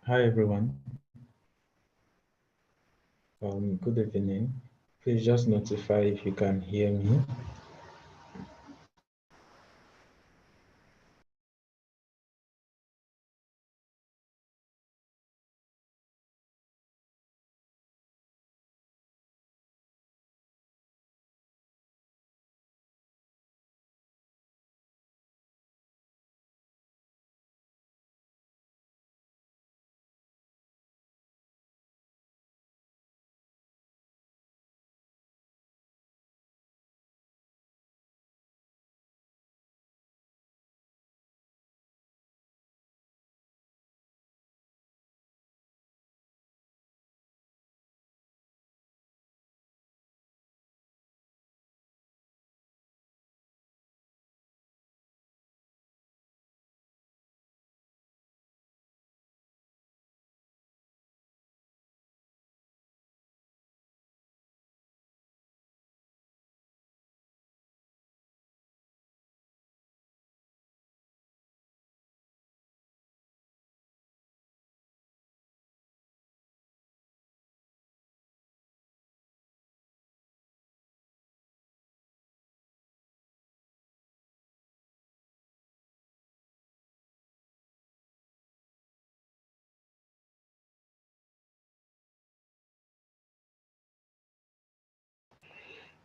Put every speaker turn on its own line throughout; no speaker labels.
Hi everyone. Good evening. Please just notify if you can hear me.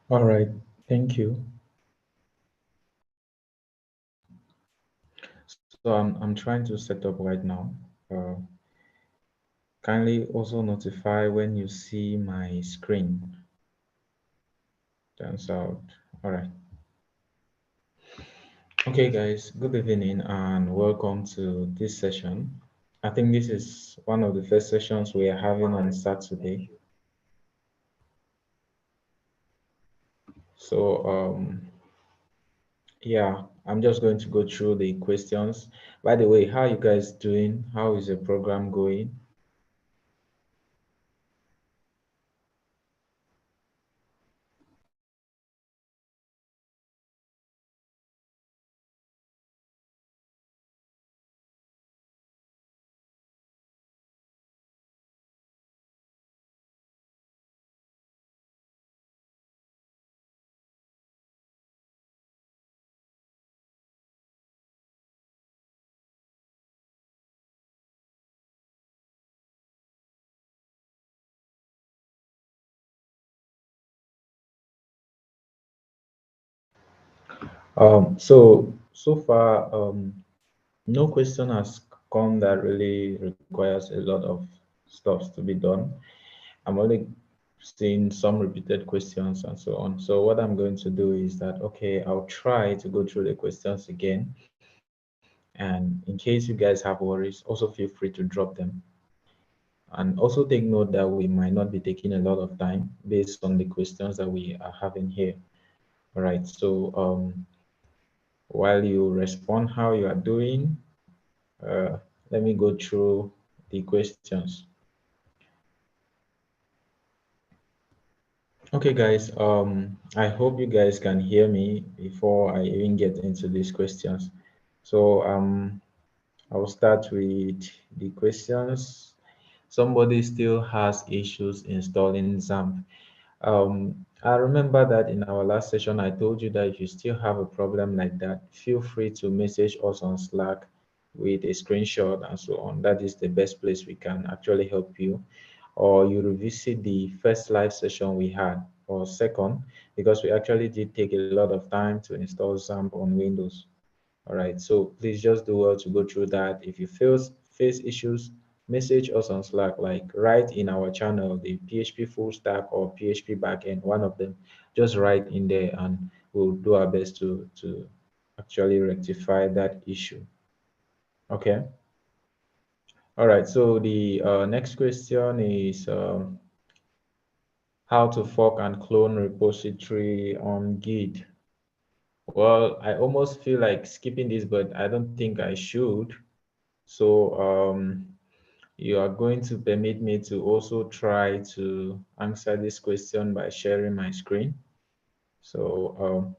All right, thank you. So I'm trying to set up right now. Uh, Kindly also notify when you see my screen turns out. All right. Okay, guys. Good evening and welcome to this session. I think this is one of the first sessions we are having on Saturday. So yeah, I'm just going to go through the questions. By the way, how are you guys doing? How is the program going? So far, no question has come that really requires a lot of stuff to be done. I'm only seeing some repeated questions and so on. So what I'm going to do is that, okay, I'll try to go through the questions again. And in case you guys have worries, also feel free to drop them. And also take note that we might not be taking a lot of time based on the questions that we are having here. All right. So while you respond how you are doing, uh, let me go through the questions. Okay, guys. I hope you guys can hear me before I even get into these questions. So I will start with the questions. Somebody still has issues installing XAMPP. I remember that in our last session, I told you that if you still have a problem like that, feel free to message us on Slack with a screenshot and so on. That is the best place we can actually help you. Or you revisit the first live session we had, or second, because we actually did take a lot of time to install XAMPP on Windows. All right, so please just do well to go through that. If you face issues, message us on Slack, like write in our channel, the PHP full stack or PHP backend, one of them. Just write in there, and we'll do our best to actually rectify that issue. Okay. All right. So the next question is how to fork and clone repository on Git. Well, I almost feel like skipping this, but I don't think I should. So you are going to permit me to also try to answer this question by sharing my screen. So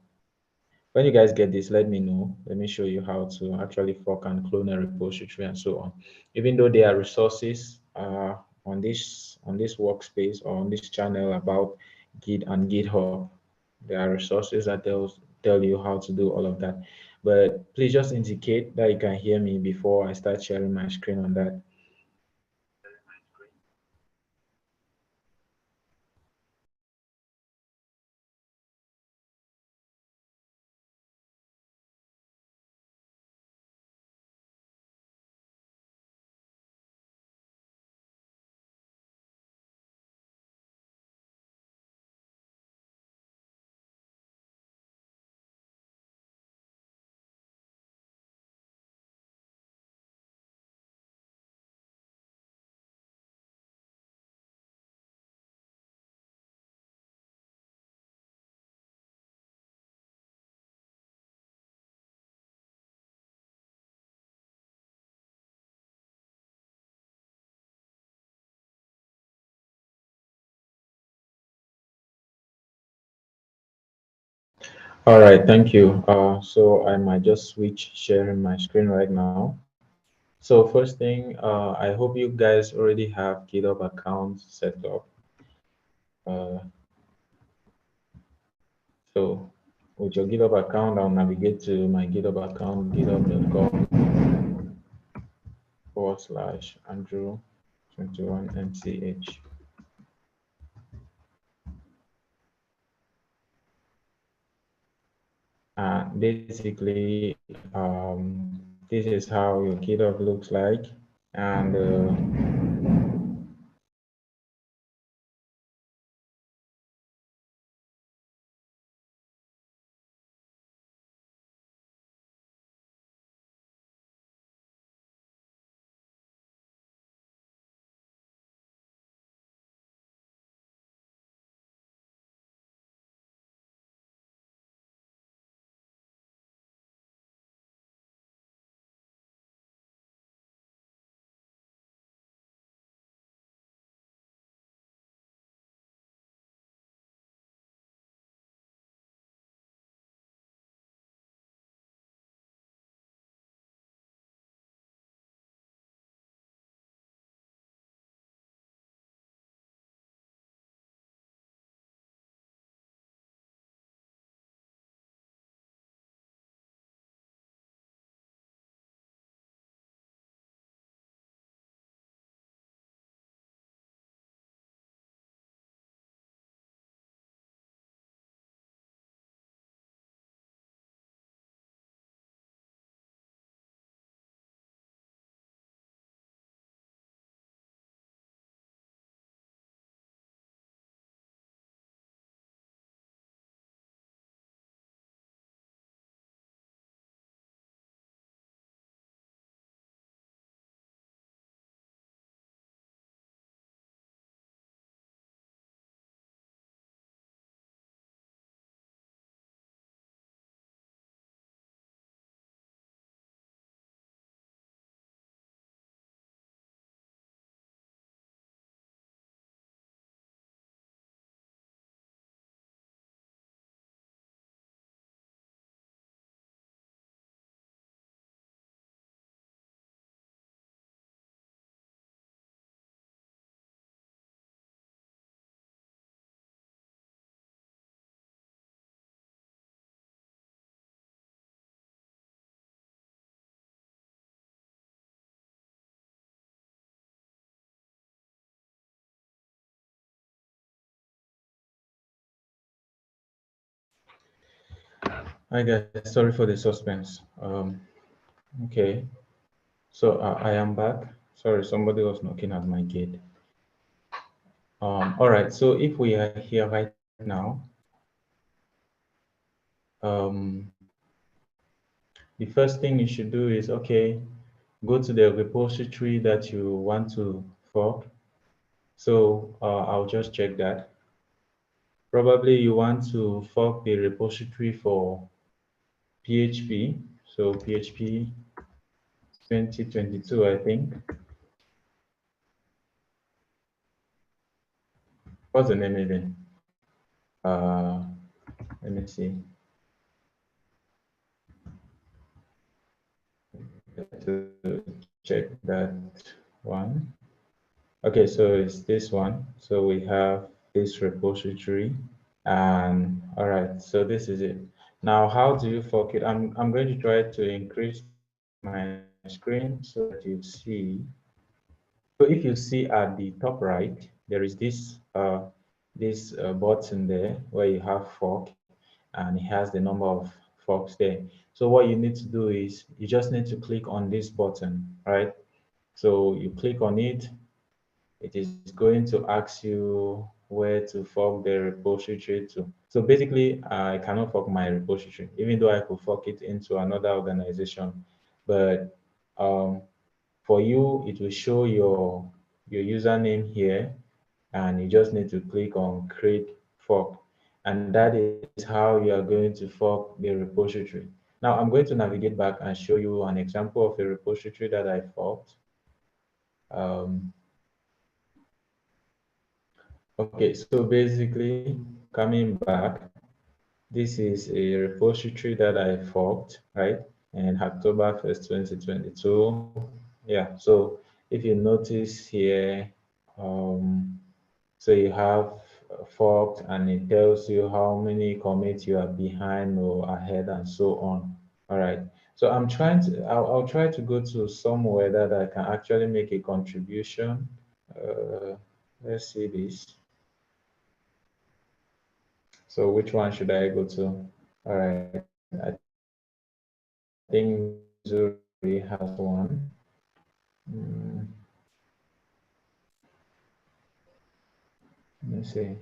when you guys get this, let me know. Let me show you how to actually fork and clone a repository and so on. Even though there are resources on this workspace or on this channel about Git and GitHub, there are resources that tell you how to do all of that. But please just indicate that you can hear me before I start sharing my screen on that. All right, thank you. So I might just switch sharing my screen right now. So first thing, I hope you guys already have GitHub accounts set up. Uh, so with your GitHub account, I'll navigate to my GitHub account, github.com/Andrew21MCH. Basically, this is how your GitHub looks like. And hi guys, sorry for the suspense. Okay, so I am back. Sorry, somebody was knocking at my gate. All right, so if we are here right now, um, the first thing you should do is, okay, go to the repository that you want to fork. So I'll just check that. Probably you want to fork the repository for PHP. So PHP 2022, I think. What's the name even? Uh, Let me see. to check that one. Okay, so it's this one. So we have this repository, and all right, so this is it. Now, how do you fork it? I'm going to try to increase my screen so that you see. So if you see at the top right, there is this button there where you have fork, and it has the number of forks there. So what you need to do is you just need to click on this button, right? So you click on it, it is going to ask you where to fork the repository to. So basically, I cannot fork my repository, even though I could fork it into another organization. But for you, it will show your username here, and you just need to click on create fork. And that is how you are going to fork the repository. Now I'm going to navigate back and show you an example of a repository that I forked. Um, okay, so basically coming back, this is a repository that I forked, right? And October 1st, 2022. Yeah, so if you notice here, um, so you have forked and it tells you how many commits you are behind or ahead and so on. All right. So I'll try to go to somewhere that I can actually make a contribution. Uh, let's see this. So which one should I go to? All right. I think Missouri has one. Mm, let me see.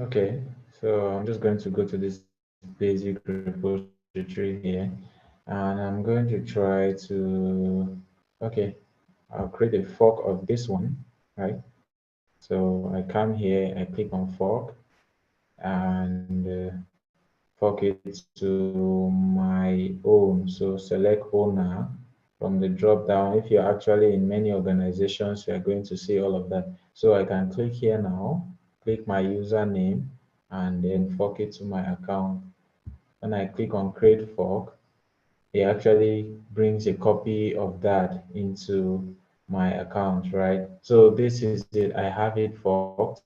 Okay, so I'm just going to go to this basic repository here, and I'm going to try to, okay, I'll create a fork of this one, right? So I come here, I click on fork, and fork it to my own. So select owner from the drop down. If you're actually in many organizations, you are going to see all of that. So I can click here now, click my username, and then fork it to my account. When I click on create fork, it actually brings a copy of that into my account, right? So this is it. I have it forked.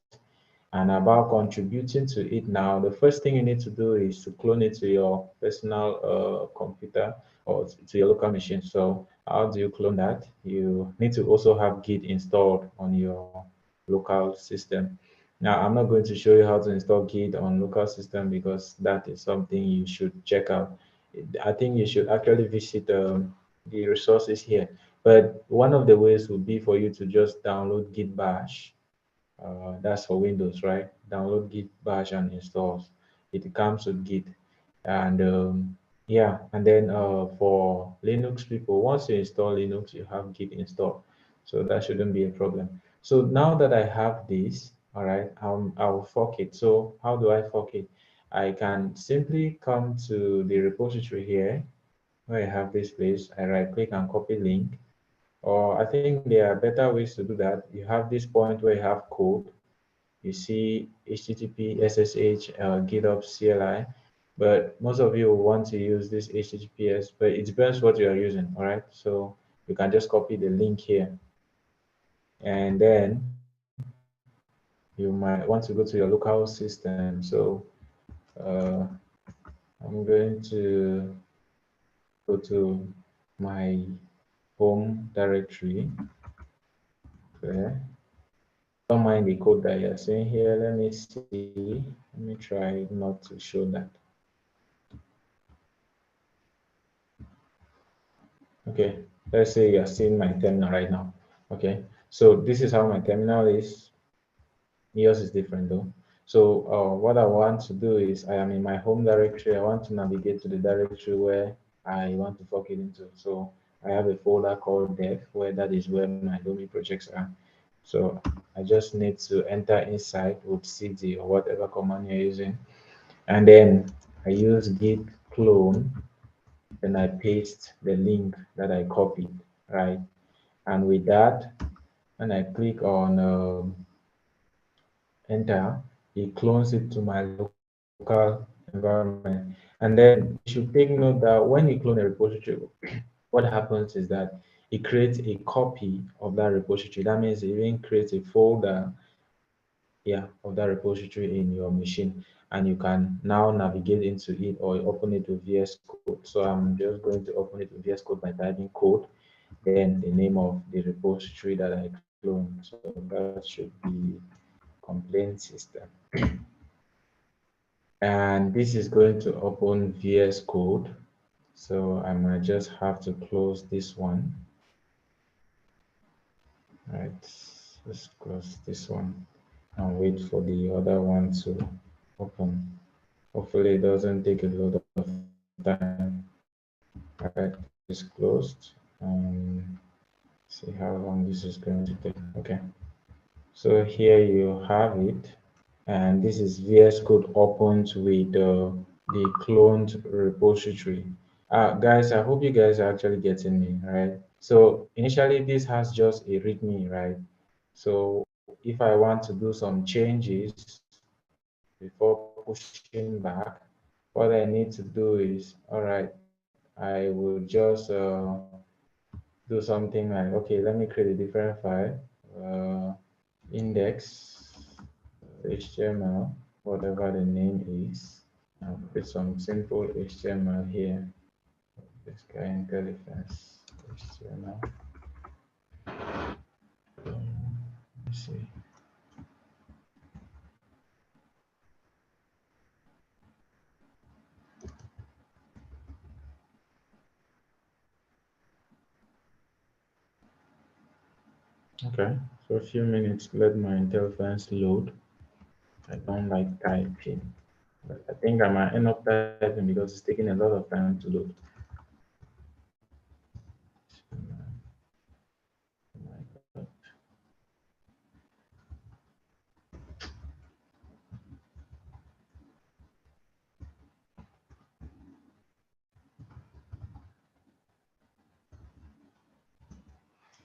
And about contributing to it now, the first thing you need to do is to clone it to your personal computer or to your local machine. So how do you clone that? You need to also have Git installed on your local system. Now, I'm not going to show you how to install Git on local system because that is something you should check out. I think you should actually visit the resources here. But one of the ways would be for you to just download Git Bash. That's for Windows, right? Download Git Bash and installs. It comes with Git, and yeah, and then for Linux people, once you install Linux, you have Git installed, so that shouldn't be a problem. So now that I have this, all right, I'll fork it. So how do I fork it? I can simply come to the repository here where I have this place. I right click and copy link, or I think there are better ways to do that. You have this point where you have code, you see HTTP, SSH, GitHub, CLI, but most of you will want to use this HTTPS, but it depends what you are using, all right? So you can just copy the link here, and then you might want to go to your local system. So uh, I'm going to go to my home directory there. Don't mind the code that you're seeing here. Let me see. Let me try not to show that. Okay, let's say you're seeing my terminal right now. Okay, so this is how my terminal is. Yours is different though. So what I want to do is I am in my home directory. I want to navigate to the directory where I want to fork it into. So I have a folder called dev where that is where my Domi projects are. So I just need to enter inside with cd or whatever command you're using. And then I use git clone, then I paste the link that I copied, right? And with that, when I click on enter, it clones it to my local environment. And then you should take note that when you clone a repository, what happens is that it creates a copy of that repository. That means it even creates a folder, yeah, of that repository in your machine, and you can now navigate into it or open it with VS Code. So I'm just going to open it with VS Code by typing code, then the name of the repository that I cloned. So that should be complaint system. And this is going to open VS Code. So I might just have to close this one. Right, let's close this one and wait for the other one to open. Hopefully it doesn't take a lot of time. All right, this is closed. See how long this is going to take. Okay, so here you have it, and this is VS Code opened with the cloned repository. Guys, I hope you guys are actually getting me, right? So initially this has just a README, right? So if I want to do some changes before pushing back, what I need to do is, all right, I will just do something like, okay, let me create a different file, uh, index HTML, whatever the name is. I'll put some simple HTML here. This guy intelligence HTML. Let's see. Okay, for a few minutes, let my interface load. I don't like typing, but I think I might end up typing because it's taking a lot of time to load. Oh my God.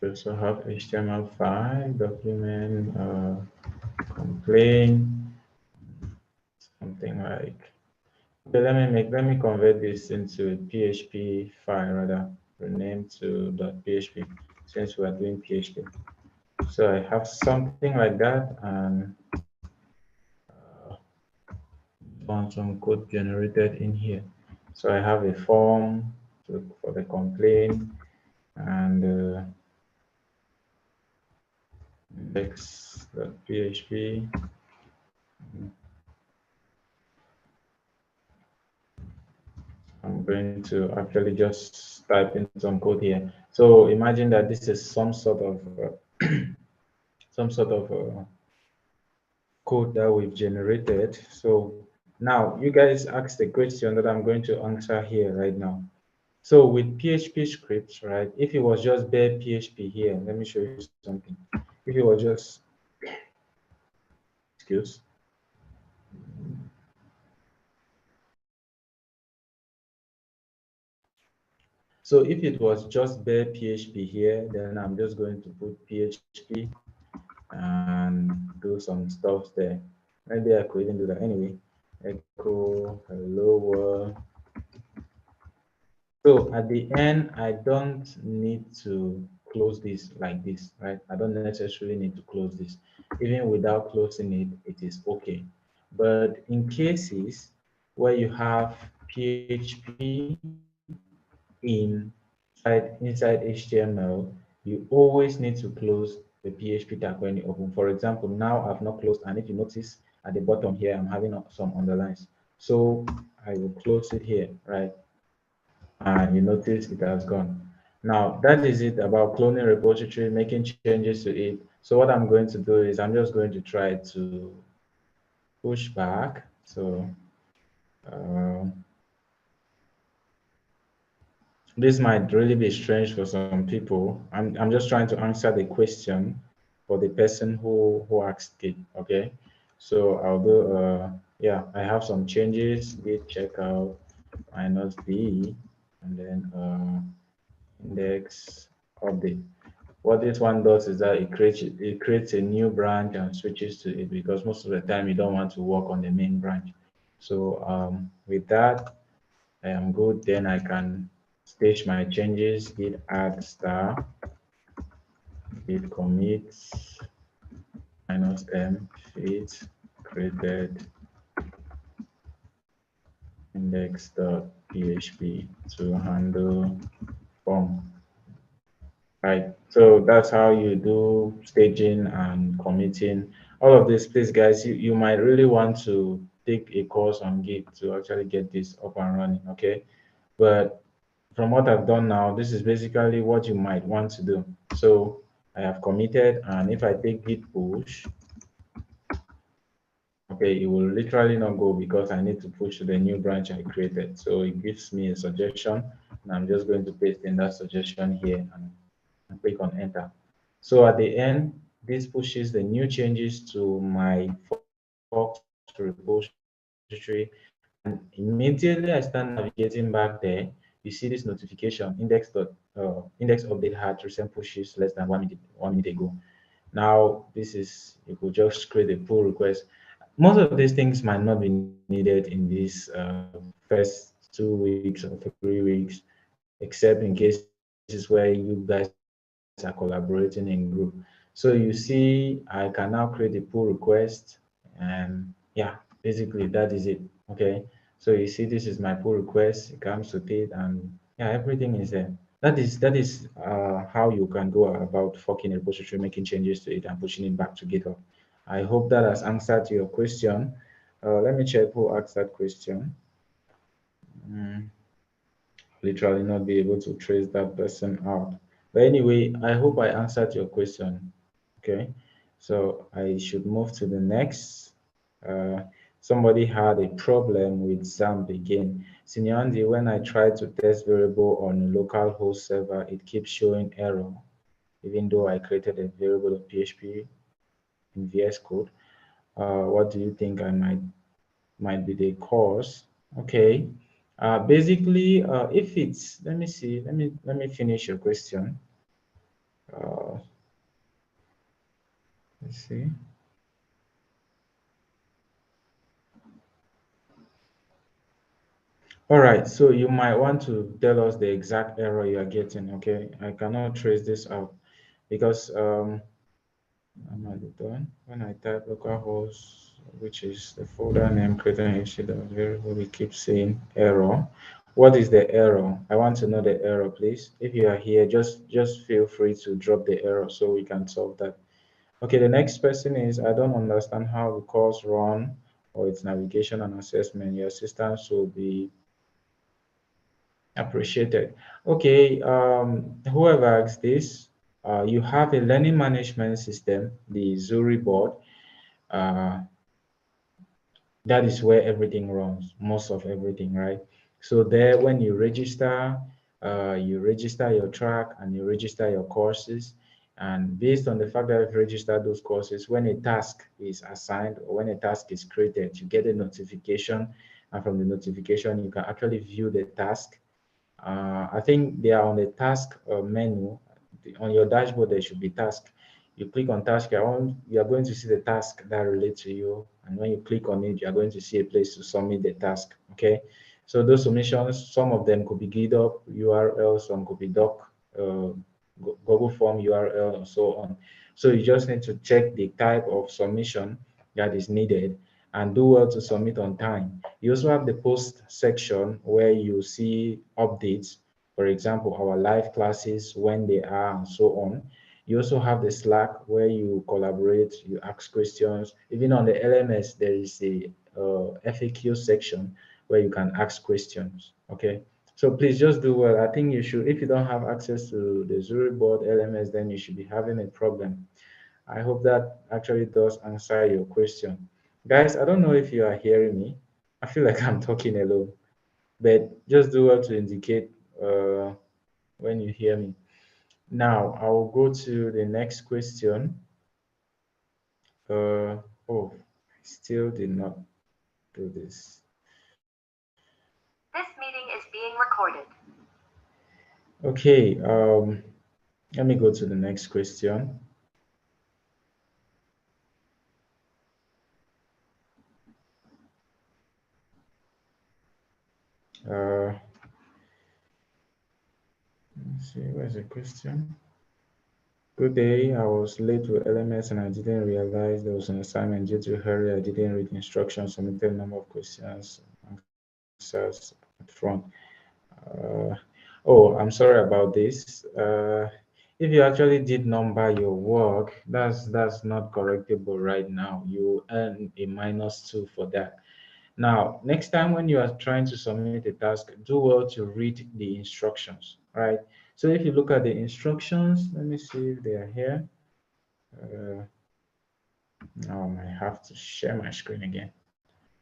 We also have HTML5 document, complain, something like. Okay, let me convert this into a PHP file rather, rename to .php since we are doing PHP. So I have something like that, and found some code generated in here. So I have a form for the complaint and index.php. I'm going to actually just type in some code here. So imagine that this is some sort of code that we've generated. So now you guys asked the question that I'm going to answer here right now. So with PHP scripts, right? If it was just bare PHP here, let me show you something. If it was just, excuse, so if it was just bare PHP here, then I'm just going to put PHP and do some stuff there. Maybe I could even do that anyway. Echo hello world. So at the end, I don't need to close this like this, right? I don't necessarily need to close this. Even without closing it, it is okay. But in cases where you have PHP inside HTML, you always need to close the PHP tag when you open. For example, now I've not closed, and if you notice at the bottom here, I'm having some underlines. So I will close it here, right? And you notice it has gone. Now, that is it about cloning repository, making changes to it. So what I'm going to do is I'm just going to try to push back. So uh, this might really be strange for some people. I'm just trying to answer the question for the person who asked it. Okay, so I'll do yeah, I have some changes. Git checkout minus b, and then index update. What this one does is that it creates a new branch and switches to it, because most of the time you don't want to work on the main branch. So with that, I am good. Then I can stage my changes, git add star, git commit -m feat created index.php to handle form. Right. So that's how you do staging and committing. All of this, please, guys, you might really want to take a course on Git to actually get this up and running. Okay. But from what I've done now, this is basically what you might want to do. So I have committed, and if I take git push, okay, it will literally not go because I need to push to the new branch I created. So it gives me a suggestion, and I'm just going to paste in that suggestion here and click on enter. So at the end, this pushes the new changes to my Fox repository. And immediately I start navigating back there, you see this notification index update had recent pushes less than 1 minute ago. Now this is, you could just create a pull request. Most of these things might not be needed in these first 2 weeks or 3 weeks, except in cases where you guys are collaborating in group. So you see, I can now create a pull request, and yeah, basically that is it. Okay. So you see, this is my pull request. It comes with it, and yeah, everything is there. That is how you can go about forking a repository, making changes to it, and pushing it back to GitHub. I hope that has answered your question. Let me check who asked that question. Mm, Literally not be able to trace that person out. But anyway, I hope I answered your question. Okay, so I should move to the next. Uh, Somebody had a problem with XAMPP again. Senior, when I try to test variable on a local host server, it keeps showing error, even though I created a variable of PHP in VS Code. What do you think I might be the cause? Okay. Basically, if it's, let me see, let me finish your question. Uh, let's see. All right, so you might want to tell us the exact error you are getting. Okay, I cannot trace this out because I'm at the done. When I type localhost, which is the folder name created in the variable, we keep saying error. What is the error? I want to know the error, please. If you are here, just feel free to drop the error so we can solve that. Okay, the next person is, I don't understand how the course run or its navigation and assessment. Your assistance will be appreciated. Okay, whoever asked this, you have a learning management system, the Zuri board. Uh, that is where everything runs, most of everything, right? So there, when you register your track and you register your courses. And based on the fact that you've registered those courses, when a task is assigned or when a task is created, you get a notification. And from the notification, you can actually view the task. I think they are on the task menu. On your dashboard, there should be task. You click on task, you are going to see the task that relates to you. And when you click on it, you are going to see a place to submit the task. Okay. So those submissions, some of them could be GitHub URL, some could be doc, Google Form URL, and so on. So you just need to check the type of submission that is needed and do well to submit on time. You also have the post section where you see updates, for example, our live classes, when they are, and so on. You also have the Slack where you collaborate, you ask questions. Even on the LMS, there is a FAQ section where you can ask questions. Okay. So please just do well. I think you should, if you don't have access to the Zuri board LMS, then you should be having a problem. I hope that actually does answer your question. Guys, I don't know if you are hearing me. I feel like I'm talking alone, but just do well to indicate when you hear me. Now, I will go to the next question. Oh, I still did not do this.
This meeting is being recorded.
Okay, let me go to the next question. Uh, let's see, where's the question? Good day. I was late to LMS and I didn't realize there was an assignment due to hurry. I didn't read the instructions, submitted a number of questions, answers at front. Uh, oh, I'm sorry about this. If you actually did number your work, that's not correctable right now. You earn a -2 for that. Now, next time when you are trying to submit a task, do well to read the instructions, right? So if you look at the instructions, let me see if they are here. Uh, I have to share my screen again.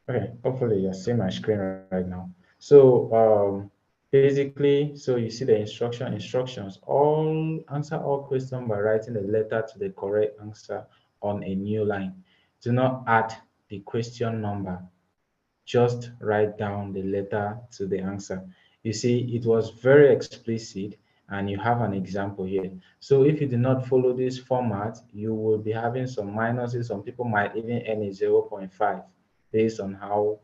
Okay, hopefully you're seeing my screen right now. So basically, so you see the instructions, all answer all questions by writing a letter to the correct answer on a new line. Do not add the question number, just write down the letter to the answer. You see, it was very explicit, and you have an example here. So if you do not follow this format, you will be having some minuses. Some people might even earn a zero 0.5 based on how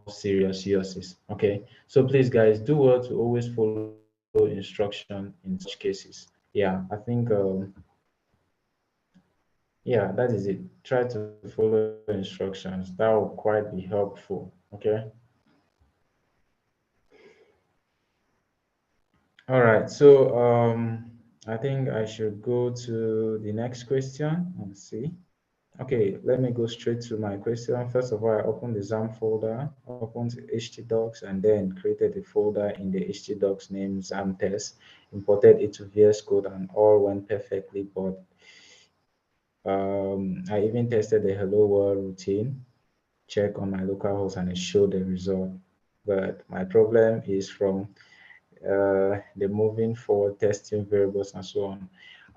serious yours is. Okay, so please guys, do well to always follow instruction in such cases. Yeah, I think yeah, that is it. Try to follow instructions. That will quite be helpful. Okay. All right, so I think I should go to the next question and see. Okay, let me go straight to my question. First of all, I opened the XAMPP folder, opened htdocs, and then created a folder in the htdocs named XAMPP test, imported it to VS Code, and all went perfectly. But I even tested the hello world routine, check on my local host, and it showed the result. But my problem is from the moving forward testing variables and so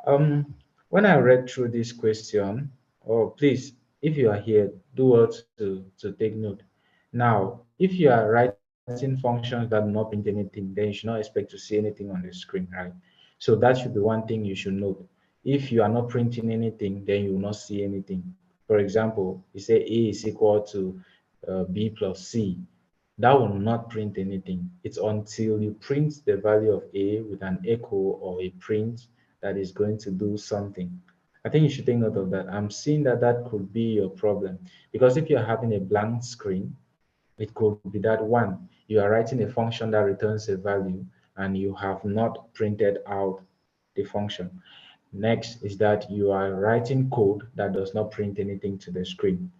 on. When I read through this question, oh please, if you are here, do well to take note. Now, if you are writing functions that do not print anything, then you should not expect to see anything on the screen, right? So that should be one thing you should note. If you are not printing anything, then you will not see anything. For example, you say A is equal to B plus C, that will not print anything. It's until you print the value of A with an echo or a print that is going to do something. I think you should take note of that. I'm seeing that that could be your problem because if you're having a blank screen, it could be that one, you are writing a function that returns a value and you have not printed out the function. Next is that you are writing code that does not print anything to the screen.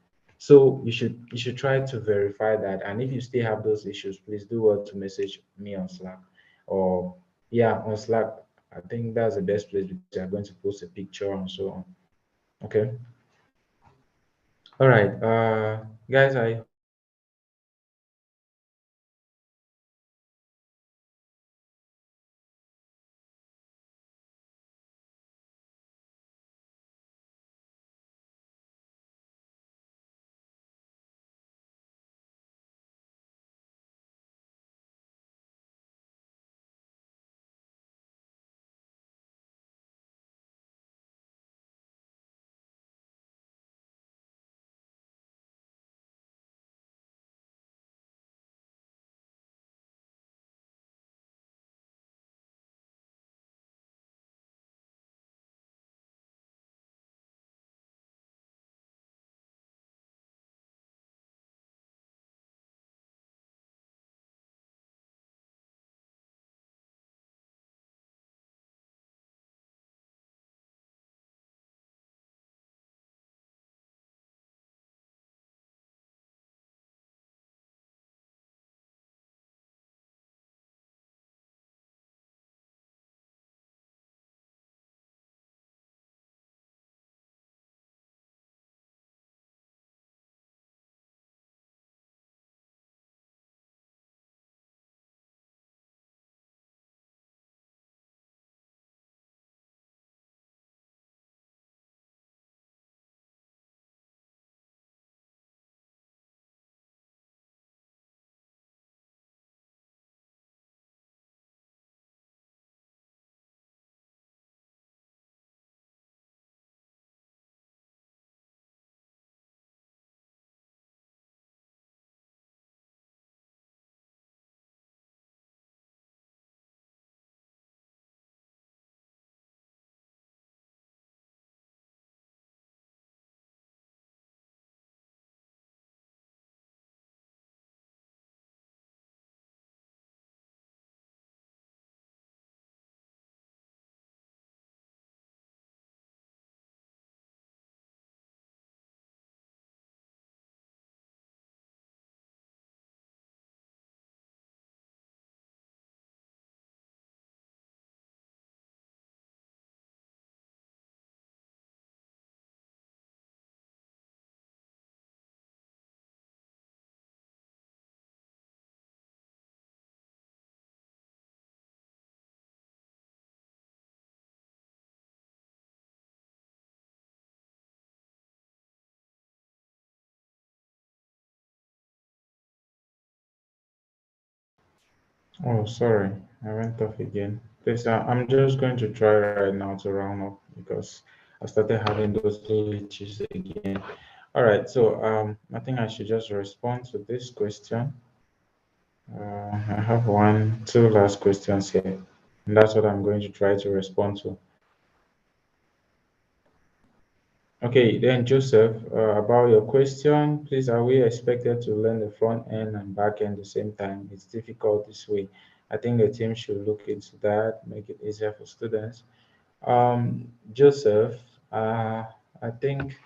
So you should try to verify that. And if you still have those issues, please do well to message me on Slack or yeah, on Slack. I think that's the best place because you're going to post a picture and so on. Okay. All right. Guys, I hope you understood my question. Oh, sorry, I went off again. Please, I'm just going to try right now to round up because I started having those glitches again. All right, so I think I should just respond to this question. I have one, two last questions here, and that's what I'm going to try to respond to. Okay, then Joseph, about your question, please, are we expected to learn the front end and back end at the same time? It's difficult this way. I think the team should look into that, make it easier for students. Joseph, I think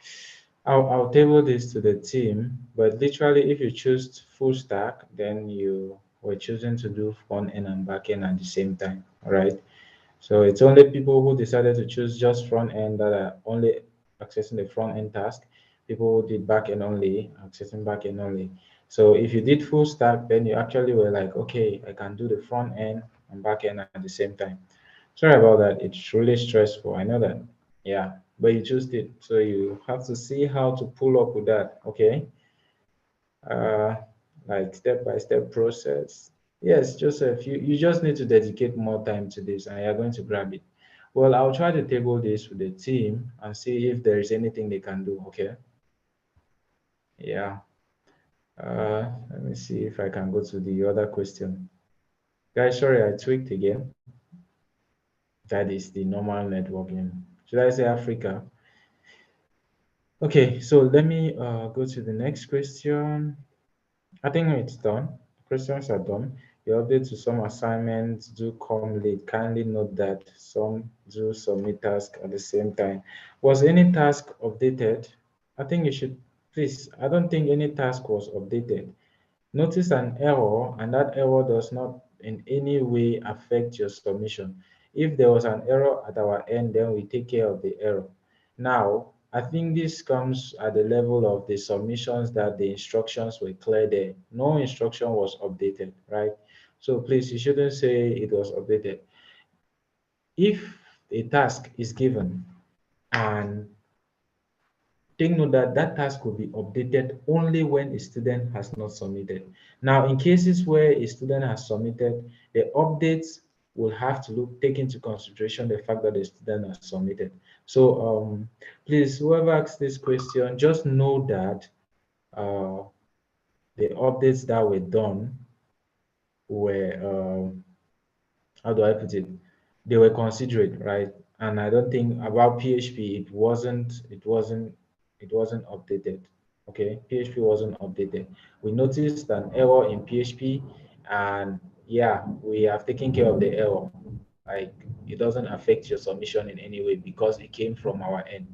I'll table this to the team, but literally, if you choose full stack, then you were choosing to do front end and back end at the same time, all right? So it's only people who decided to choose just front end that are only accessing the front end task. People who did back end only, accessing back end only. So if you did full stack, then you actually were like, okay, I can do the front end and back end at the same time. Sorry about that. It's really stressful. I know that. Yeah, but you choose it. So you have to see how to pull up with that. Okay. uh, like step by step process. Yes, Joseph, you just need to dedicate more time to this and you're going to grab it. Well, I'll try to table this with the team and see if there is anything they can do. Okay. Yeah. Let me see if I can go to the other question. Guys, sorry, I tweaked again. That is the normal networking. Should I say Africa? Okay, so let me go to the next question. I think it's done. Questions are done. Your update to some assignments do come late. Kindly note that some do submit task at the same time. Was any task updated? I think you should please. I don't think any task was updated. Notice an error, and that error does not in any way affect your submission. If there was an error at our end, then we take care of the error. Now, I think this comes at the level of the submissions that the instructions were clear there. No instruction was updated, right? So please, you shouldn't say it was updated. If a task is given and take note that that task will be updated only when a student has not submitted. Now, in cases where a student has submitted, the updates will have to take into consideration the fact that the student has submitted. So please, whoever asks this question, just know that uh, the updates that were done were how do I put it? They were considerate, right? And I don't think about PHP, it wasn't updated. Okay, PHP wasn't updated. We noticed an error in PHP, and yeah, we have taken care of the error. Like it doesn't affect your submission in any way because it came from our end.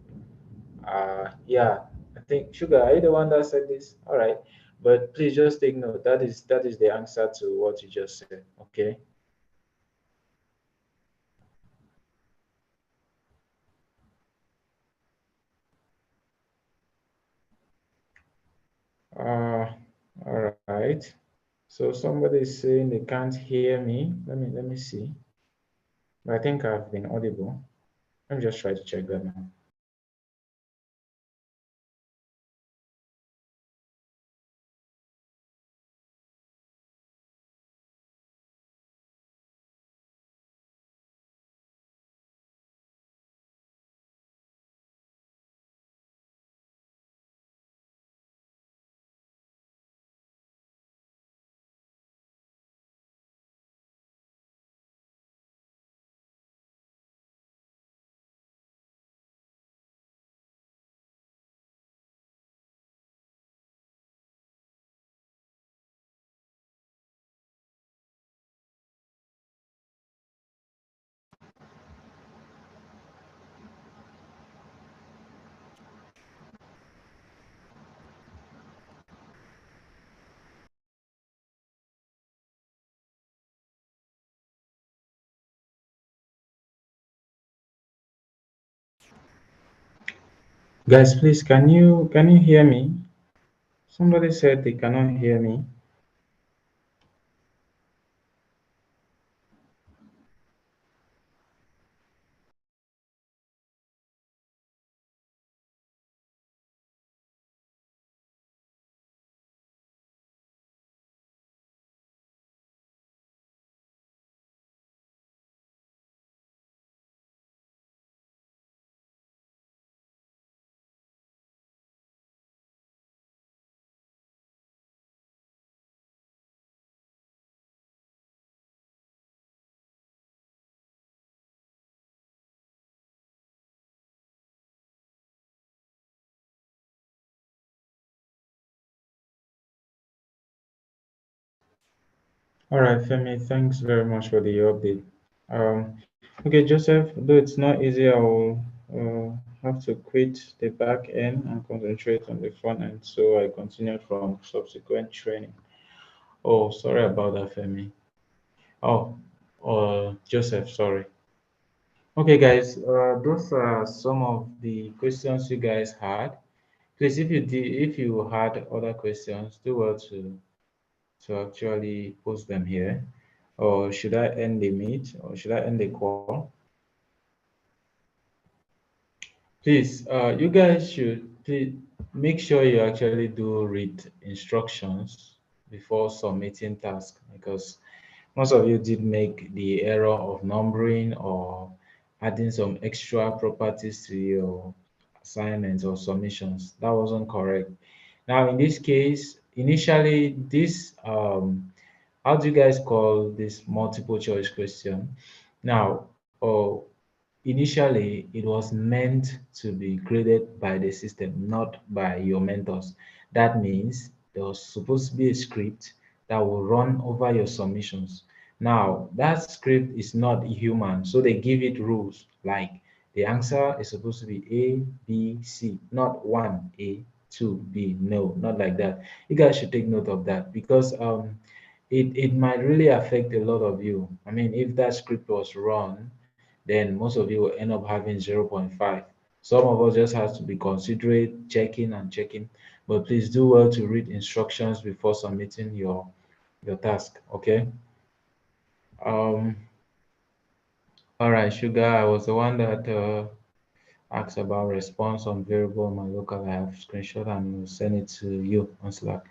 Yeah, I think Sugar, are you the one that said this? All right, but please just take note. That is the answer to what you just said. Okay. Uh, all right. So somebody is saying they can't hear me. Let me see. But I think I've been audible. Let me just try to check that now. Guys, please can you hear me? Somebody said they cannot hear me. All right, Femi, thanks very much for the update. Okay, Joseph, though it's not easy, I will have to quit the back end and concentrate on the front end. So I continued from subsequent training. Oh, sorry about that, Femi. Oh, Joseph, sorry. Okay, guys, those are some of the questions you guys had. Please, if you had other questions, do well to actually post them here. Or should I end the meet or should I end the call? Please, you guys should please make sure you actually do read instructions before submitting task because most of you did make the error of numbering or adding some extra properties to your assignments or submissions. That wasn't correct. Now, in this case, initially, this how do you guys call this multiple choice question? Now, initially, it was meant to be graded by the system, not by your mentors. That means there was supposed to be a script that will run over your submissions. Now, that script is not human, so they give it rules like the answer is supposed to be A, B, C, not one A, two B. No, not like that. You guys should take note of that because it might really affect a lot of you. I mean, if that script was run, then most of you will end up having 0.5. Some of us just have to be considerate, checking and checking. But please do well to read instructions before submitting your task. Okay. Um. All right, Sugar. I was the one that asked about response on variable on my local. I have screenshot and will send it to you on Slack.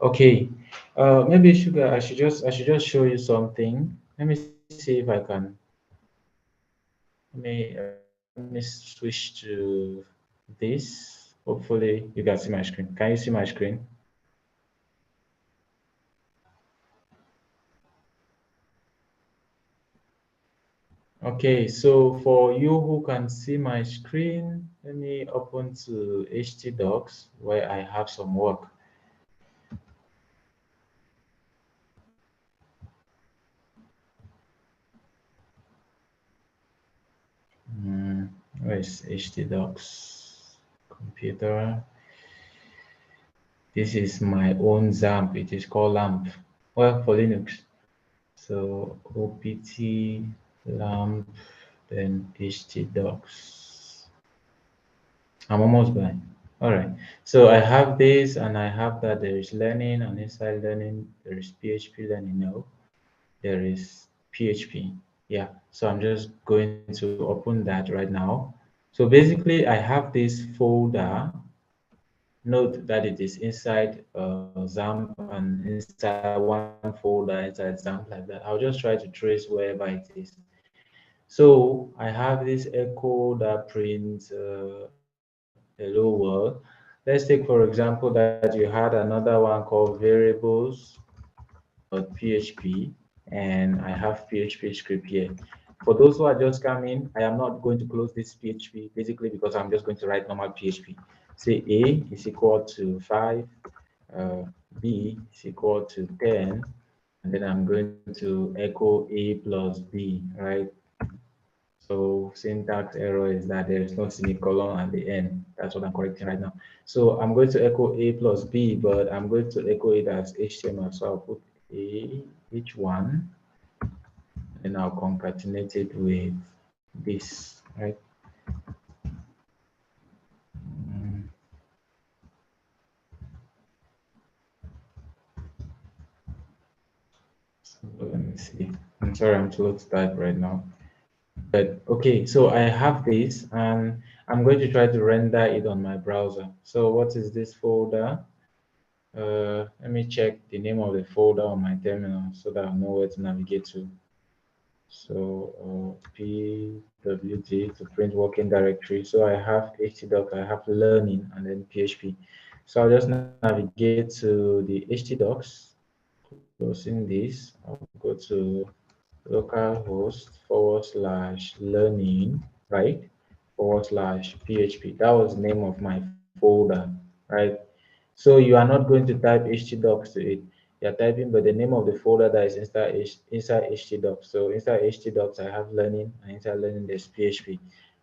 Okay. Maybe Sugar. I should just show you something. Let me see if I can. Let me switch to this. Hopefully you can see my screen. Can you see my screen? Okay, so for you who can see my screen, let me open to htdocs where I have some work. Where is htdocs? Computer. This is my own XAMPP. It is called LAMP. Well, for Linux. So opt lamp then htdocs. I'm almost by. All right. So I have this and I have that there is learning and inside learning there is PHP learning. No, there is PHP. Yeah. So I'm just going to open that right now. So basically I have this folder. Note that it is inside XAMPP and inside one folder inside XAMPP like that. I'll just try to trace wherever it is. So I have this echo that prints hello world. Let's take for example that you had another one called variables.php and I have PHP script here. For those who are just coming, I am not going to close this PHP basically because I'm just going to write normal PHP. Say A is equal to 5, uh, B is equal to 10, and then I'm going to echo A plus B, right? So syntax error is that there is no semicolon at the end. That's what I'm correcting right now. So I'm going to echo A plus B, but I'm going to echo it as HTML. So I'll put A, H1, and I'll concatenate it with this, right? Mm, So let me see. I'm sorry, I'm slow to type right now. But okay, so I have this and I'm going to try to render it on my browser. So what is this folder? Let me check the name of the folder on my terminal so that I know where to navigate to. So pwd to print working directory. So I have htdocs, I have learning, and then PHP. So I'll just navigate to the htdocs, closing this. I'll go to localhost /learning, right? /php. That was the name of my folder, right? So you are not going to type htdocs to it. you're typing, but the name of the folder that is inside htdocs. So inside htdocs, I have learning, and inside learning there's PHP,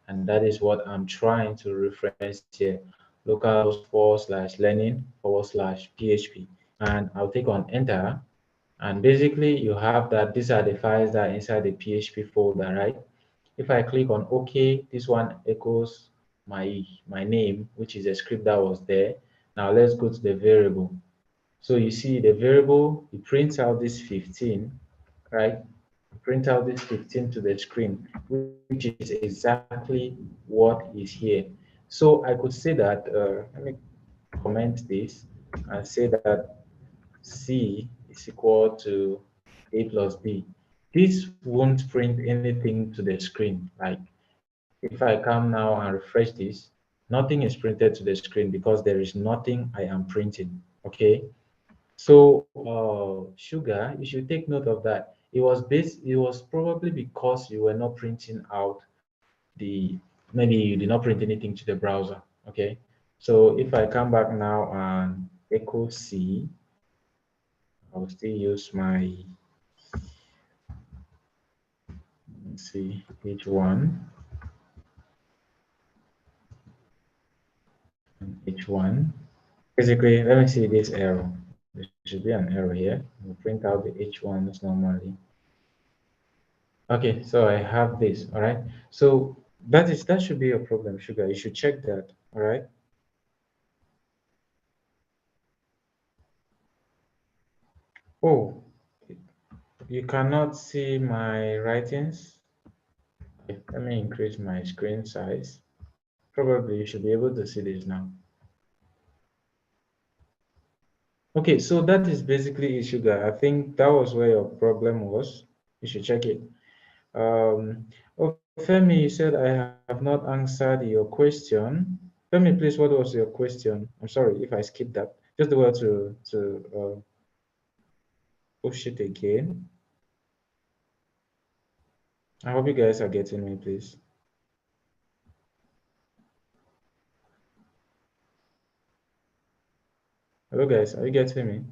and that is what I'm trying to reference here. Localhost /learning/PHP, and I'll take on enter. And basically, you have that these are the files that are inside the PHP folder, right? If I click on OK, this one echoes my name, which is a script that was there. Now let's go to the variable. So you see the variable, it prints out this 15, right? Print out this 15 to the screen, which is exactly what is here. So I could say that, let me comment this and say that C is equal to A plus B. This won't print anything to the screen. Like if I come now and refresh this, nothing is printed to the screen because there is nothing I am printing. Okay. So, sugar, you should take note of that. It was probably because you were not printing out the, maybe you did not print anything to the browser. Okay. So if I come back now and echo C, I'll still use my, let's see, H1 and H1. Basically, let me see this error. There should be an error here. We'll print out the H1s normally. Okay, so I have this, all right? So that should be a problem, sugar. You should check that, all right? Oh, you cannot see my writings? Okay, let me increase my screen size. Probably you should be able to see this now. Okay, so that is basically it, sugar. I think that was where your problem was. You should check it. Oh, Femi, you said I have not answered your question. Femi, please, what was your question? I'm sorry if I skipped that. Just the way to push it again. I hope you guys are getting me, please. Hello, guys, are you getting me?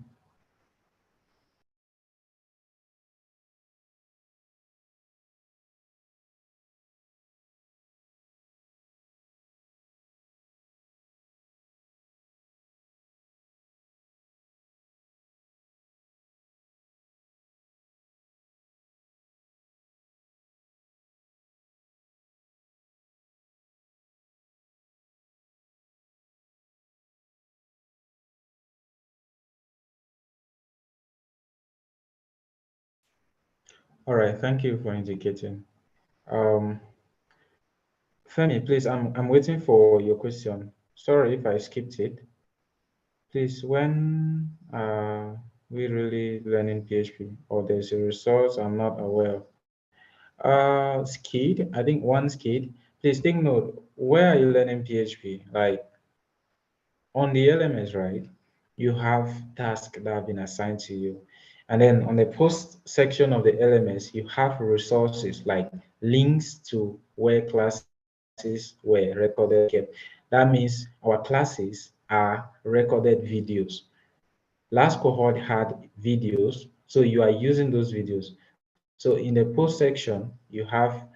All right, thank you for indicating. Um, Femi, please, I'm waiting for your question. Sorry if I skipped it. Please, when we really learning PHP, or there's a resource I'm not aware of? Skid, I think one skid. Please take note, where are you learning PHP? Like on the LMS, right? You have tasks that have been assigned to you. And then on the post section of the LMS, you have resources like links to where classes were recorded and kept. That means our classes are recorded videos. Last cohort had videos, so you are using those videos. So in the post section, you have,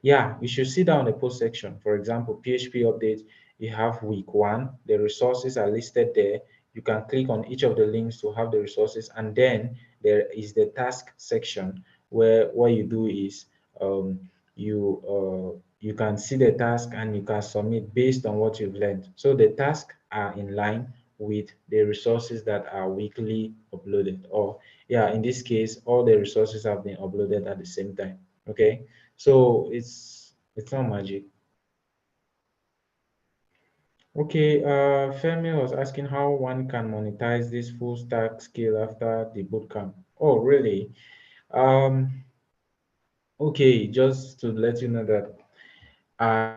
yeah, you should see down the post section. For example, PHP update, you have week 1, the resources are listed there. You can click on each of the links to have the resources, and then there is the task section where what you do is, um, you can see the task and you can submit based on what you've learned. So the tasks are in line with the resources that are weekly uploaded, or yeah, in this case all the resources have been uploaded at the same time. Okay, so it's not magic. Okay, Femi was asking how one can monetize this full stack skill after the bootcamp. Oh really? Um okay, just to let you know that I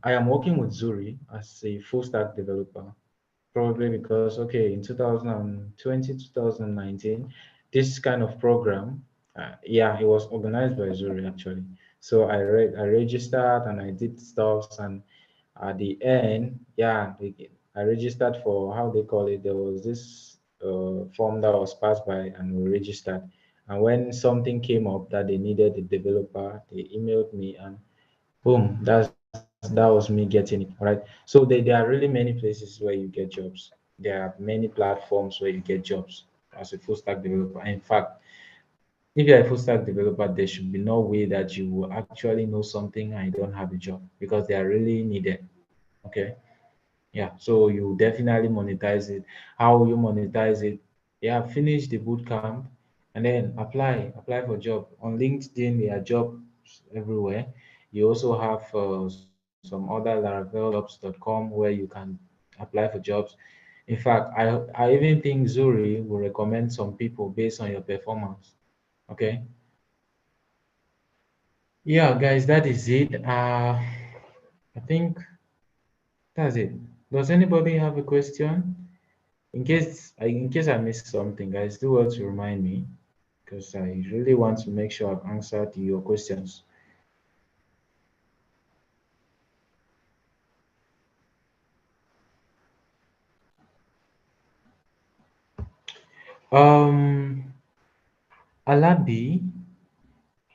am working with Zuri as a full stack developer. Probably because, okay, in 2020, 2019, this kind of program, yeah, it was organized by Zuri actually. So I registered and I did stuff, and at the end, yeah, I registered for, how they call it, there was this form that was passed by and we registered. And when something came up that they needed a developer, they emailed me and boom, that was me getting it. All right. So there are really many places where you get jobs. There are many platforms where you get jobs as a full stack developer. In fact, if you're a full stack developer, there should be no way that you will actually know something and you don't have a job because they are really needed. Okay. Yeah, so you definitely monetize it. How will you monetize it? Yeah, finish the boot camp and then apply for job. On LinkedIn, there are jobs everywhere. You also have some other laraveljobs.com where you can apply for jobs. In fact, I even think Zuri will recommend some people based on your performance. Okay. Yeah, guys, that is it. I think that's it. Does anybody have a question? In case I missed something, guys, do well to remind me because I really want to make sure I've answered your questions. Um, Alabi,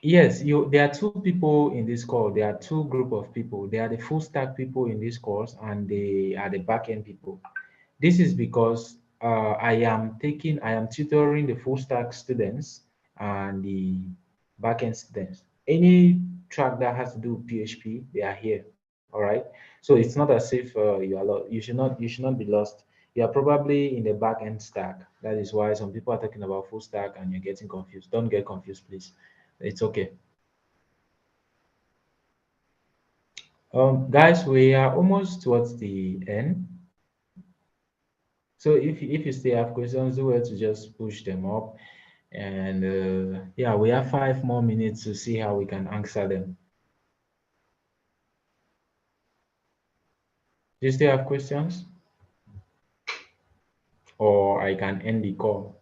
yes, you. There are two people in this call. There are two group of people. They are the full stack people in this course, and they are the backend people. This is because I am tutoring the full stack students and the backend students. Any track that has to do with PHP, they are here. All right. So it's not as if you should not be lost. You are probably in the backend stack. That is why some people are talking about full stack and you're getting confused. Don't get confused, please. It's okay. Guys, we are almost towards the end. So if you still have questions, do well to just push them up. And yeah, we have 5 more minutes to see how we can answer them. Do you still have questions? Or I can end the call.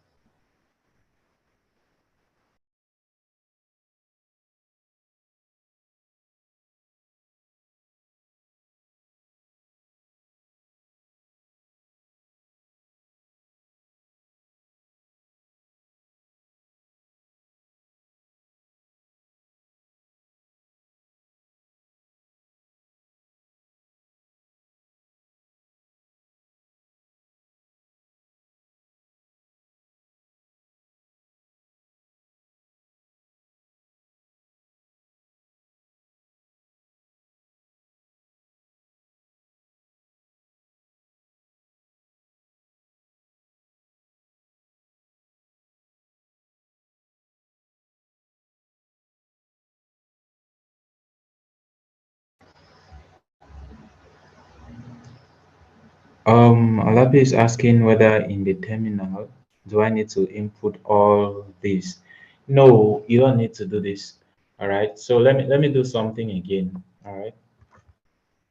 Alabi is asking whether in the terminal, do I need to input all this? No, you don't need to do this. All right. So let me do something again. All right.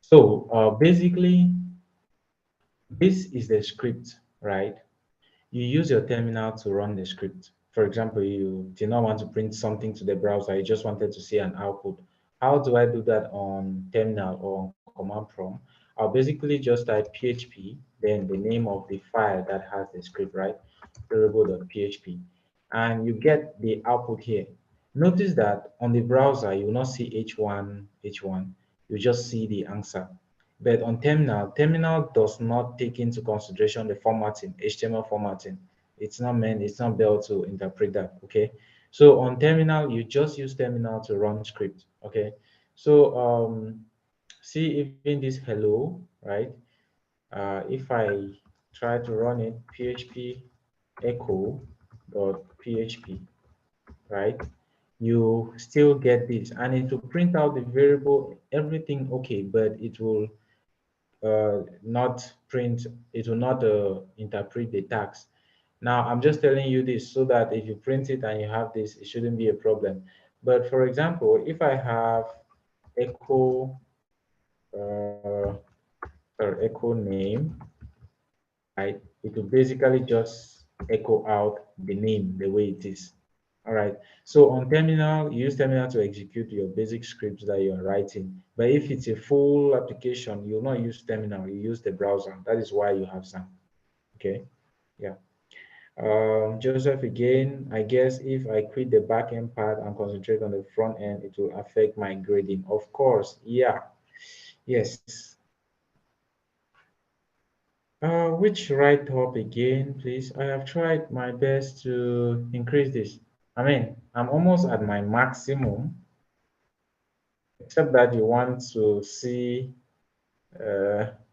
So basically, this is the script, right? You use your terminal to run the script. For example, you did not want to print something to the browser, you just wanted to see an output. How do I do that on terminal or on command prompt? I'll basically just type PHP, then the name of the file that has the script, right? Variable.php. And you get the output here. Notice that on the browser, you will not see H1, you just see the answer. But on terminal does not take into consideration the formatting, HTML formatting. It's not built to interpret that. Okay. So on terminal, you just use terminal to run script. Okay. So see even this hello, right? If I try to run it, PHP echo dot PHP, right? You still get this, and it will print out the variable, everything okay, but it will not print, it will not interpret the tags. Now, I'm just telling you this so that if you print it and you have this, it shouldn't be a problem. But for example, if I have echo, uh, echo name, right, it will basically just echo out the name the way it is. All right. So on terminal, you use terminal to execute your basic scripts that you are writing. But if it's a full application, you'll not use terminal, you use the browser. That is why you have some. Okay. Yeah. Joseph again, I guess if I quit the back end part and concentrate on the front end, it will affect my grading. Of course, yeah, yes. Which right up again, please? I have tried my best to increase this. I mean, I'm almost at my maximum, except that you want to see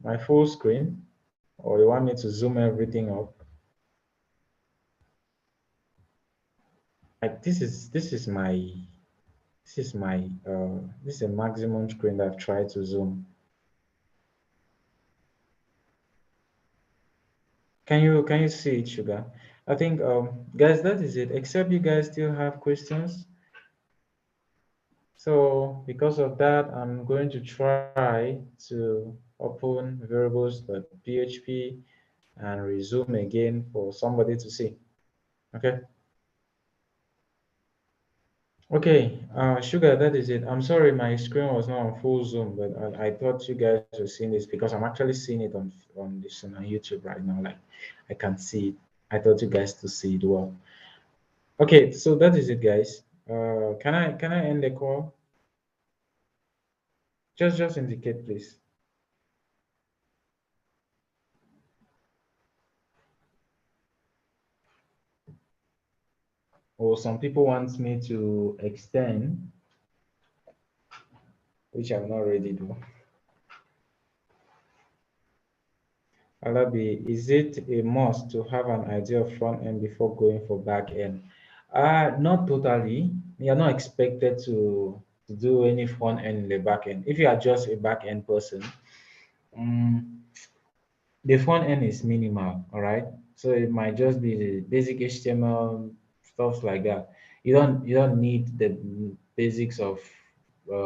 my full screen, or you want me to zoom everything up. Like this is a maximum screen that I've tried to zoom. Can you see it, Sugar? I think guys, that is it. Except you guys still have questions. So because of that, I'm going to try to open variables.php and resume again for somebody to see. Okay. Okay, Sugar, that is it. I'm sorry, my screen was not on full zoom, but I thought you guys were seeing this because I'm actually seeing it on this on YouTube right now. Like I can see it. I thought you guys to see it well. Okay, so that is it, guys. Can I end the call? Just indicate, please. Or some people want me to extend, which I'm not ready to. Alabi, is it a must to have an idea of front end before going for back end? Not totally. You're not expected to do any front end in the back end. If you are just a back end person, um, the front end is minimal, all right? So it might just be the basic HTML stuff like that. You don't need the basics of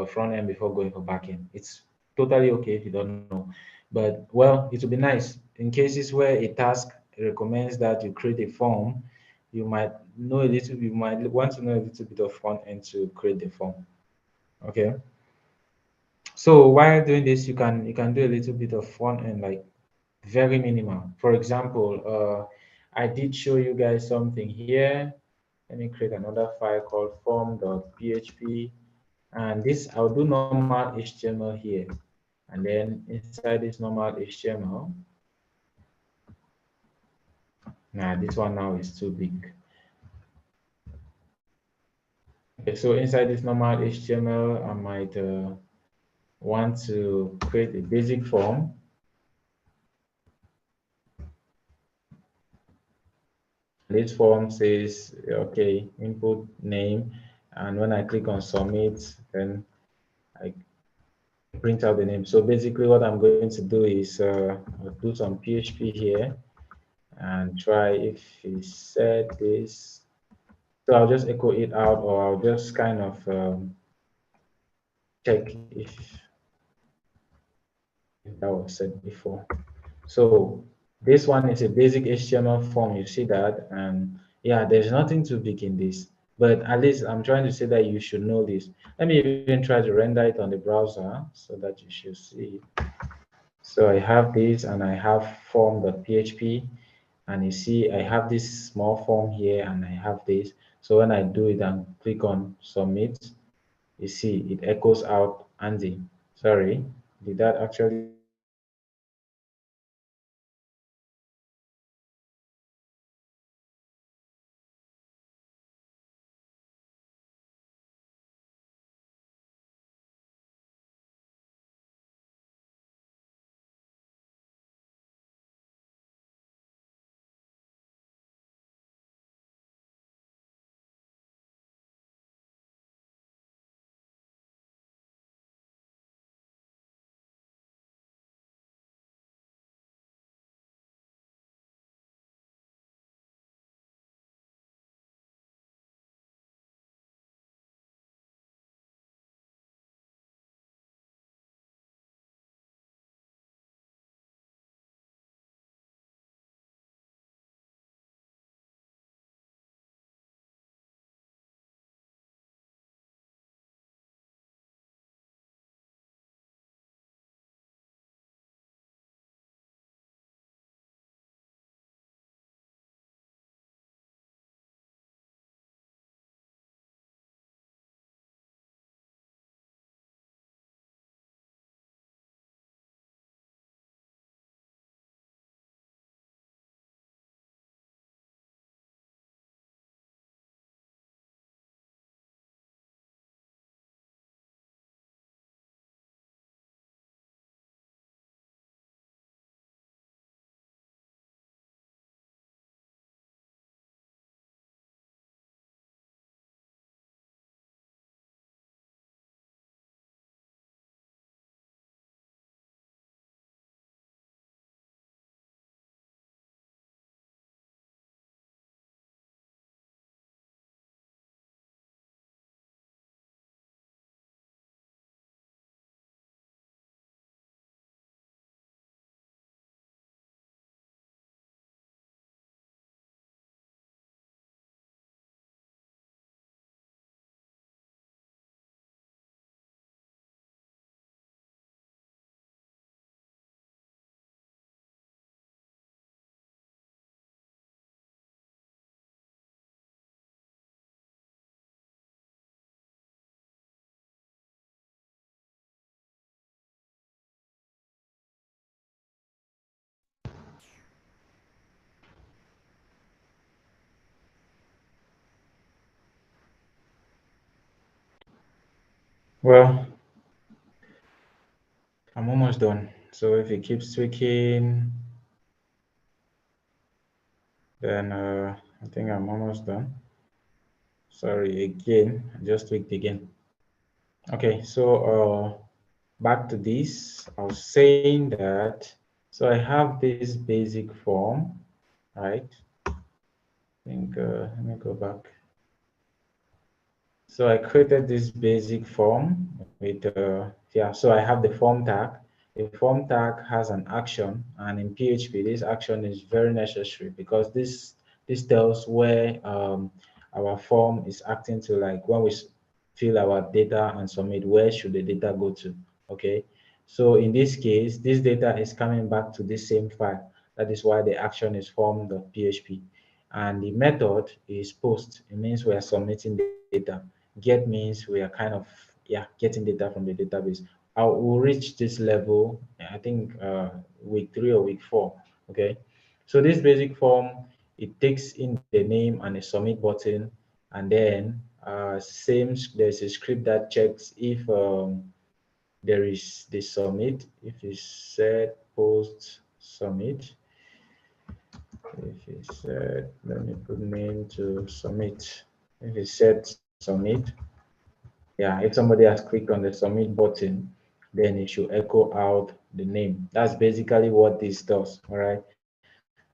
front end before going for back end. It's totally okay if you don't know. But well, it would be nice in cases where a task recommends that you create a form. You might know a little. You might want to know a little bit of front end to create the form. Okay. So while doing this, you can do a little bit of front end, like very minimal. For example, I did show you guys something here. Let me create another file called form.php, and this I'll do normal HTML here, and then inside this normal HTML, nah, this one now is too big. Okay, so inside this normal HTML, I might want to create a basic form. This form says, okay, input name, and when I click on submit, then I print out the name. So basically what I'm going to do is I'll do some PHP here and try if he said this. So I'll just echo it out, or I'll just kind of check if that was said before. So this one is a basic HTML form. You see that, and yeah, there's nothing too big in this. But at least I'm trying to say that you should know this. Let me even try to render it on the browser so that you should see it. So I have this, and I have form.php, and you see I have this small form here, and I have this. So when I do it and click on submit, you see it echoes out Andy. Sorry, did that actually Well, I'm almost done. So if it keeps tweaking, then I think I'm almost done. Sorry again, I just tweaked again. Okay, so back to this. I was saying that so I have this basic form, right? I think let me go back. So I created this basic form with yeah. So I have the form tag. The form tag has an action, and in PHP, this action is very necessary because this tells where our form is acting to, like when we fill our data and submit, where should the data go to? Okay. So in this case, this data is coming back to this same file. That is why the action is form.php, and the method is post. It means we are submitting data. Get means we are kind of, yeah, getting data from the database. I will reach this level, I think week 3 or week 4. Okay, so this basic form, it takes in the name and a submit button, and then there's a script that checks if there is the submit. If it's set post submit, if it's set, let me put name to submit. If it's set submit, yeah, if somebody has clicked on the submit button, then it should echo out the name. That's basically what this does. All right.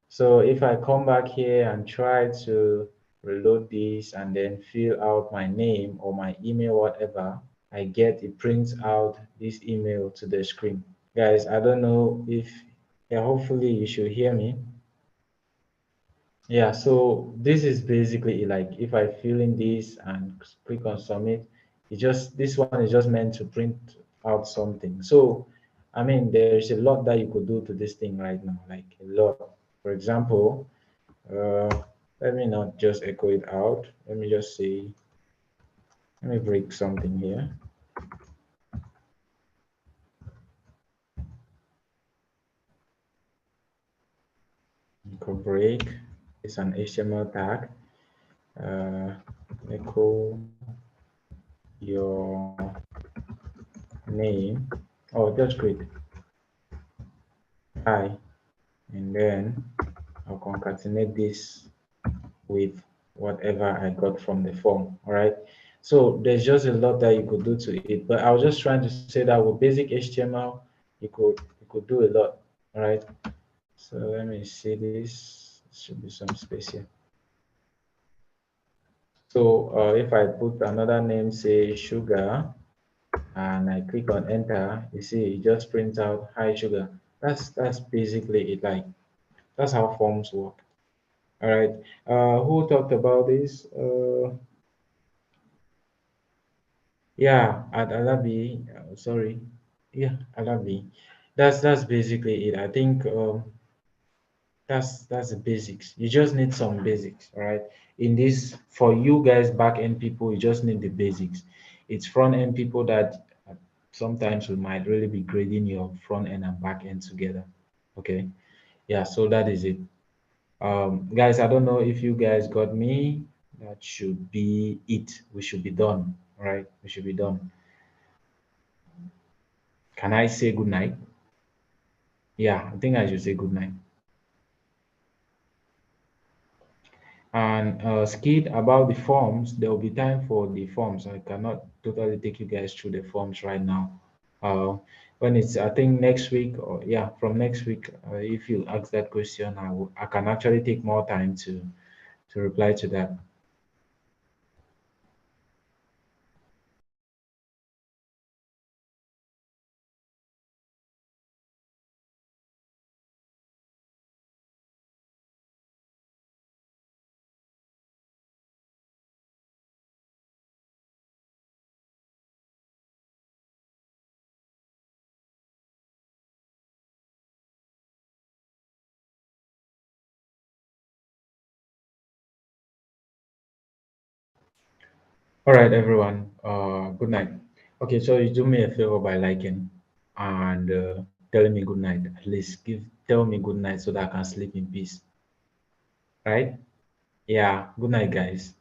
So if I come back here and try to reload this and then fill out my name or my email, whatever, I get it prints out this email to the screen. Guys, I don't know if, yeah, hopefully you should hear me. Yeah, so this is basically it. Like if I fill in this and click on submit, it just, this one is just meant to print out something. So I mean, there's a lot that you could do to this thing right now, like a lot. For example, uh, let me not just echo it out. Let me just say, let me break something here. Echo break. It's an HTML tag. Echo your name. Oh, just click hi, and then I'll concatenate this with whatever I got from the form. All right. So there's just a lot that you could do to it, but I was just trying to say that with basic HTML, you could do a lot. All right. So let me see this. Should be some space here. So if I put another name, say sugar, and I click on enter, you see it just prints out hi sugar. That's basically it. Like that's how forms work. All right. Who talked about this? Yeah, at Alabi. Sorry. Yeah, Alabi. That's basically it. I think that's the basics. You just need some basics, all right? In this, for you guys back end people, you just need the basics. It's front end people that sometimes we might really be grading your front end and back end together. Okay. Yeah, so that is it. Guys, I don't know if you guys got me. That should be it. We should be done. All right, we should be done. Can I say good night? Yeah, I think I should say good night. And Skid, about the forms, there will be time for the forms. I cannot totally take you guys through the forms right now. When it's, I think next week, or yeah, from next week, if you ask that question, I can actually take more time to reply to that. All right, everyone. Good night. Okay, so you do me a favor by liking and telling me good night. At least tell me good night so that I can sleep in peace. Right? Yeah. Good night, guys.